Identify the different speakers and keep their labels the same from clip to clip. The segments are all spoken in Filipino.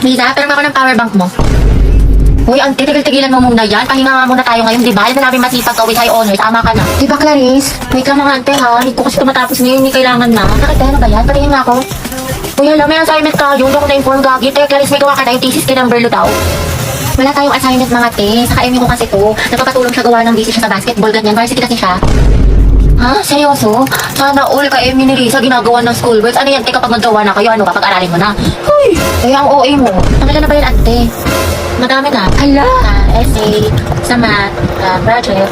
Speaker 1: Lisa, pero ako ng power bank mo. Uy, ante, tigil-tigilan mo muna yan. Pahinga nga muna tayo ngayon, di ba? Alam na namin masipag ka with high honor. Tama ka na. Di ba, Clarice? Wait lang mga ante, ha? Hindi ko kasi tumatapos ngayon. Hindi kailangan na. Bakit ano ba yan? Patingin nga ako. Uy, alam, may assignment ka. Yung ako na-inform gagi. Te, Clarice, may gawa ka na yung thesis kinumber daw. Wala tayong assignment mga te. Saka Emmy ko kasi to. Nagpapatulong siya gawa ng busy siya sa basketball. Ganyan, varsity kasi siya. Ha? Seryoso? Sana all ka Emmy ni Lisa ginagawa ng schoolworks. Ano yan, te, kapag naggawa na kayo, ano, kapag-aralin mo na? Uy, kaya ang OA mo. Nangala na ba yan, ante? Madami na. Hala! Essay, sa math, project.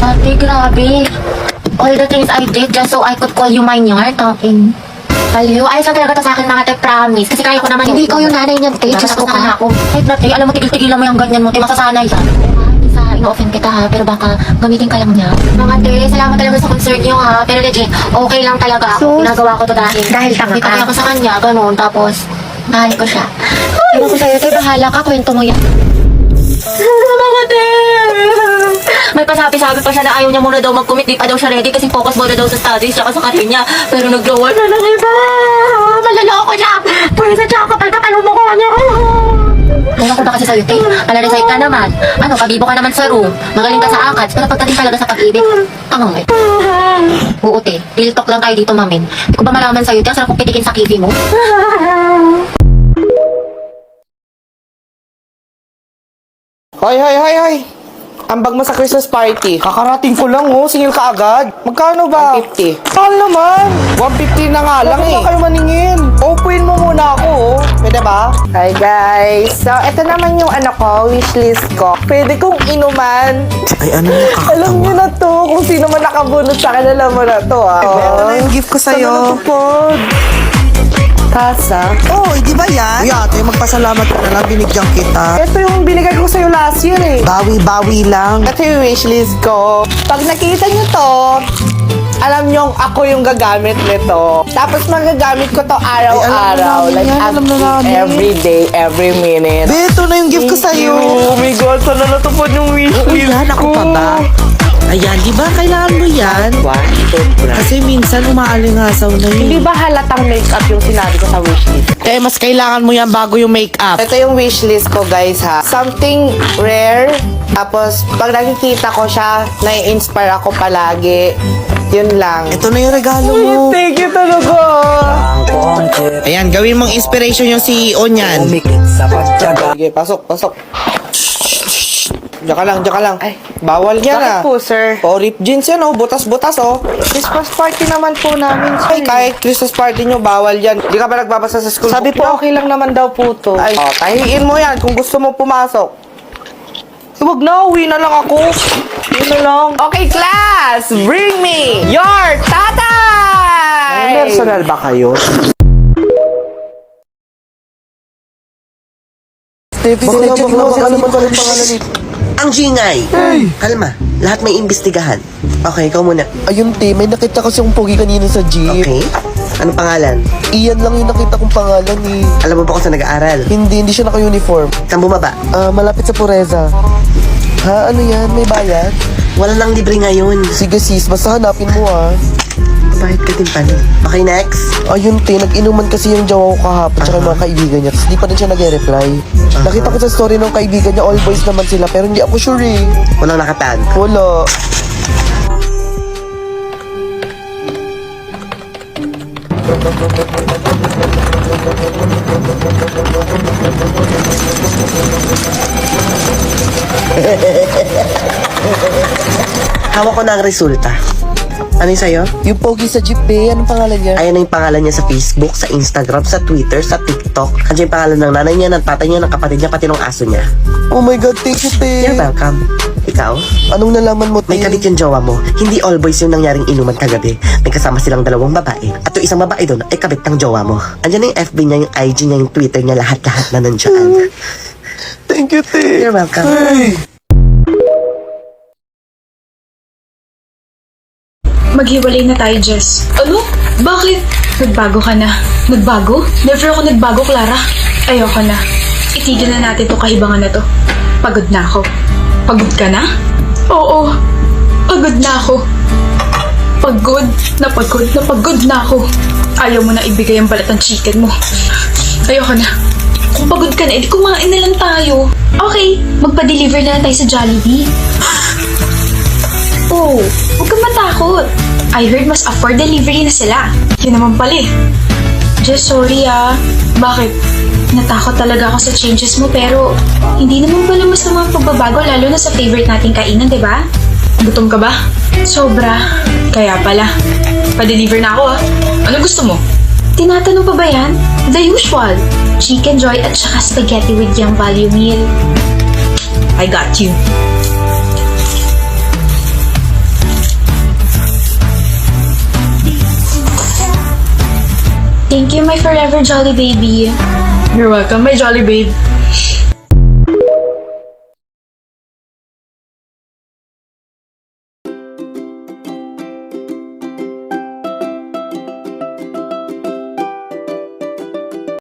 Speaker 1: Ate, grabe. All the things I did just so I could call you mine yard talking. Aliyo, ayos lang talaga to sa akin mga te, promise. Kasi kaya ko naman. Hindi ikaw yung nanay niyan, te. Diyos ko ka. Kahit na te, alam mo, tigil-tigilan mo yung ganyan mo, te, masasanay yan. Isa, ino-offend kita ha, pero baka gamitin ka lang niya. Mga te, salamat talaga sa concern niyo ha. Pero legit, okay lang talaga ako. Ginagawa ko to dahil tanga ka. Ako sa kanya, ganun. Tapos, mahal ko siya. Ewan ko sa'yo, te, bahala ka, kwento mo yan. Mga te! May pasabi-sabi pa siya na ayaw niya muna daw mag-commit, di pa daw siya ready kasi focus muna daw sa studies tsaka sa career niya. Pero nag-grow na ng iba! Malaloko siya! Pwede siya kapag natanong mo ko niya! Ewan ko ba kasi sa'yo, te? Alarecite ka naman. Ano, pabibo ka naman sa room. Magaling ka sa ACADS, pero pagdating talaga sa pag-ibig, tangang eh. Oo, te. Real talk lang tayo dito, mamin. Hindi ko ba malaman sa'yo, te? Ang sarap kong pitikin sa kiwi mo.
Speaker 2: Hoy, hoy, hoy, hoy! Ambag mo sa Christmas party. Kakarating ko lang, oh. Singil ka agad. Magkano ba? 150. Mahal naman. 150 na nga lang eh. Huwag kayo maningin. Open mo muna ako, oh. Pwede ba? Hi, guys. So, ito naman yung ano ko, wishlist ko. Pwede kong inuman.
Speaker 3: Ay, ano yung kakatawa?
Speaker 2: Alam niyo na to. Kung sino man nakabunot sa akin, alam mo na to, ah.
Speaker 3: Ito na yung gift ko sa'yo.
Speaker 2: Sana natupad. Tasa.
Speaker 3: Oh, di ba yan? Uy, ate, magpasalamat ka na lang, binigyan kita.
Speaker 2: Ito yung binigay ko sa'yo last year eh.
Speaker 3: Bawi-bawi lang.
Speaker 2: Ito yung wishlist ko. Pag nakita nyo to, alam nyo ako yung gagamit nito. Tapos magagamit ko to araw-araw.
Speaker 3: Ay, alam na namin.
Speaker 2: Every day, every minute.
Speaker 3: Be, ito na yung gift ko sa'yo.
Speaker 2: Oh my God, sana natupad yung wishlist
Speaker 3: Uy, yan, ako
Speaker 2: ko.
Speaker 3: pa ba? Ayan, di ba kailangan mo yan? Kasi minsan umaalingasaw na
Speaker 2: Hindi
Speaker 3: yun.
Speaker 2: ba halatang makeup yung sinabi ko sa wishlist?
Speaker 3: Eh, mas kailangan mo yan bago yung makeup.
Speaker 2: Ito yung wishlist ko, guys, ha. Something rare. Tapos, pag nakikita ko siya, nai-inspire ako palagi. Yun lang.
Speaker 3: Ito na yung regalo mo.
Speaker 2: Thank you talaga.
Speaker 3: Ayan, gawin mong inspiration yung CEO niyan.
Speaker 2: Sige, pasok, pasok. Diyan ka lang. Ay, bawal yan. Bakit po, sir? Oh, rip jeans yan, oh. Butas-butas, oh. Christmas party naman po namin, sir. Ay, kahit Christmas party nyo, bawal yan. Di ka ba nagbabasa sa school? Sabi po, okay lang naman daw po to. Ay, oh, tahiin mo yan kung gusto mo pumasok. Huwag na, uwi na lang ako. Uwi na lang. Okay, class! Bring me your tatay! May personal ba kayo?
Speaker 4: Ang Gingay! Kalma, lahat may imbestigahan. Okay, ikaw muna.
Speaker 5: Ayun, te, may nakita kasi yung pogi kanina sa jeep.
Speaker 4: Okay? Anong pangalan?
Speaker 5: Iyan lang yung nakita kong pangalan eh.
Speaker 4: Alam mo ba kung saan nag-aaral?
Speaker 5: Hindi siya naka-uniform.
Speaker 4: Saan bumaba?
Speaker 5: Malapit sa Pureza. Ha, ano yan? May bayad?
Speaker 4: Wala nang libre ngayon.
Speaker 5: Sige sis, basta hanapin mo ah.
Speaker 4: Bahit ka din pala. Okay, next.
Speaker 5: Ayun, te, nag-inuman kasi yung jowa ko kahapon tsaka yung mga kaibigan niya. Tapos di pa rin siya nag-reply. Nakita ko sa story ng kaibigan niya, all boys naman sila. Pero hindi ako sure eh.
Speaker 4: Walang nakatag.
Speaker 5: Wala.
Speaker 4: Hawak ko na ang resulta. Ano yung sa'yo?
Speaker 5: Yung pogi sa jeep, be, anong pangalan niya?
Speaker 4: Ayan na yung pangalan niya sa Facebook, sa Instagram, sa Twitter, sa TikTok. Andiyan yung pangalan ng nanay niya, ng tatay niya, ng kapatid niya, pati ng aso niya.
Speaker 5: Oh my God, thank you, te.
Speaker 4: You're welcome. Ikaw?
Speaker 5: Anong nalaman mo, te?
Speaker 4: May kabit yung jowa mo. Hindi all boys yung nangyaring inuman kagabi. May kasama silang dalawang babae. At yung isang babae doon ay kabit ng jowa mo. Andiyan na yung FB niya, yung IG niya, yung Twitter niya, lahat-lahat na nandyan.
Speaker 5: Thank you, te.
Speaker 4: You're welcome.
Speaker 6: Maghiwalay na tayo, Jess. Ano? Bakit? Nagbago ka na. Nagbago? Never ako nagbago, Clara. Ayoko na. Itigil na natin to kahibangan na to. Pagod na ako. Pagod ka na? Oo. Pagod na ako. Pagod na pagod na pagod na ako. Ayaw mo na ibigay ang balat ng chicken mo. Ayoko na. pagod ka na, edi kumain na lang tayo. Okay, magpa-deliver na lang tayo sa Jollibee. Oh, huwag kang matakot. I heard mas afford delivery na sila. Yun naman pala eh. Just sorry ah. Bakit? Natakot talaga ako sa changes mo pero hindi naman pala mas naman pagbabago lalo na sa favorite nating kainan, di ba? Gutom ka ba? Sobra. Kaya pala. Pa-deliver na ako ah. Ano gusto mo? Tinatanong pa ba yan? The usual. Chicken joy at saka spaghetti with young value meal. I got you. Thank you, my forever jolly baby. You're welcome, my jolly babe.